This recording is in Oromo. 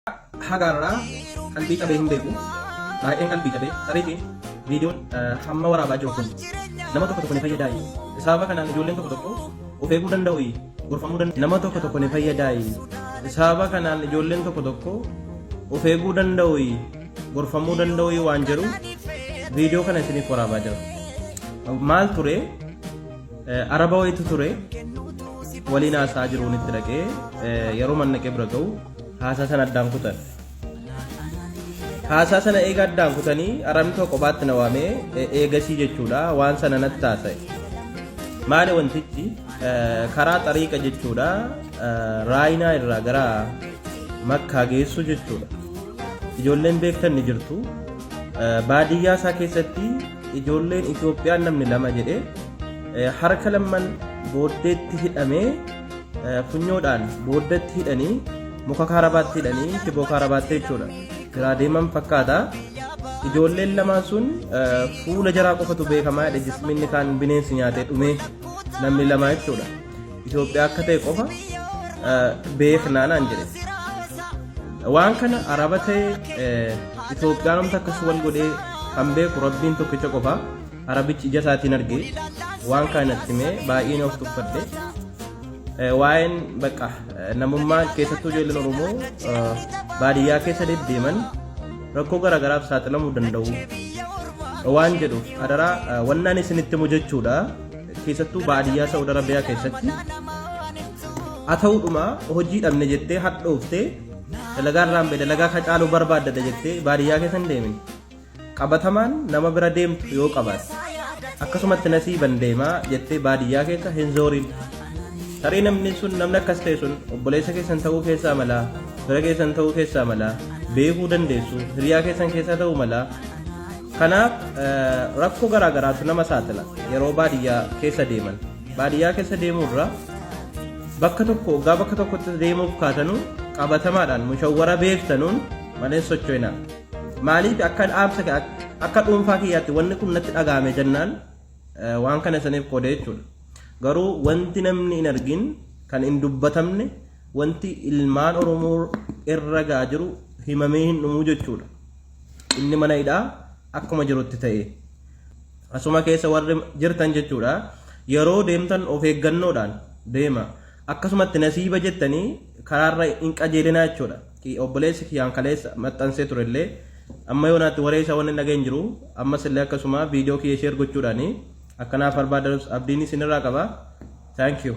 Hagarra qalbii qabee hin beeku baay'een qalbii qabee tarii viidiyoon hamma waraabaa jiru kun nama tokko ni fayyadaayi. Sababa kanaan ijoolleen tokko of eeguu danda'u gorfamuu danda'u. Nama tokko ni fayyadaayi. Sababa kanaan ijoolleen tokko of eeguu danda'u gorfamuu danda'u waan jiru viidiyoo kana isiniif waraabaa jira. Maal ture araba wayitu ture waliin haasaa jiruun itti dhaqee yeroo mannaqee bira ga'u haasaa sana addaan kutan. Haasaa sana eega addaan kutanii arabni tokko kophaatti na waamee eegasii jechuudha waan sana natti taasise. Maali wantichi karaa xariiqa jechuudha raayinaa irraa gara makkaa geessu jechuudha. Ijoolleen beektan ni jirtu. Baadiyyaa isaa keessatti ijoolleen Itoophiyaan namni lama jedhee harka lamman booddeetti hidhamee funyoodhaan booddeetti hidhanii muka kaarabaatti hidhanii shiboo kaarabaatti jechuudha. Giraa deeman fakkaata. Ijoolleen lamaan sun fuula jaraa qofatu beekamaa jedhe jisminni kaan bineensi nyaatee dhumee namni lama jechuudha. Itoophiyaa akka ta'e qofa beeknaa naan jedhe. Waan kana araba ta'e Itoophiyaan homta akkas wal godhee kan beeku rabbiin tokkicha qofa. Arabichi ija isaatiin argee waan kanatti himee baay'een of tuffadhe. Waa'een bakka namummaa keessattuu ijoolleen Oromoo baadiyyaa keessa deddeeman rakkoo garaagaraaf saaxilamuu danda'u waan jedhuuf adaraa wannaan isinitti himu jechuudha. Keessattuu baadiyyaa Saawud Arabiyaa keessatti haa ta'uudhuma hojii dhabne jettee hadhooftee dalagaa irraan bee dalagaa facaaluu barbaaddata jettee baadiyyaa keessa hin deemin. Qabatamaan nama bira deemtu yoo qabaate akkasumatti nasiiban deemaa jettee baadiyyaa keessa hin zoorin. Tarii namni sun namni akkas ta'e sun obboleessa keessan ta'uu keessaa mala bira keessan ta'uu keessaa mala beekuu dandeessu hiriyaa keessan keessaa ta'uu mala. Kanaaf rakkoo garaagaraatu nama saaxila yeroo baadiyyaa keessa deeman. Baadiyyaa keessa deemuurra bakka tokko waggaa bakka tokkotti deemuuf kaatanu qabatamaadhaan mushawwara beektanuun malee socho'inaa. Maaliif akka dhaamsa akka dhuunfaa kiyyaatti wanni kun natti dhagahame jennaan waan kana saniif qoodee jechuudha. Garuu wanti namni hin argin kan hin dubbatamne wanti ilmaan Oromoo irra gaa jiru himamee hin dhumu jechuudha. Inni mana hidhaa akkuma jirutti ta'e asuma keessa warri jirtan jechuudha. Yeroo deemtan of eeggannoodhaan deema. Akkasumatti nasiiba jettanii karaarra hin qajeelinaa jechuudha. Obboleessi kiyyaan kaleessa maxxansee turellee amma yoonaatti waree isaa wanni dhageen jiru ammas illee akkasuma viidiyoo kiyya sheer gochuudhaani akkanaaf barbaadan abdiin isinirraa qaba. Thank you.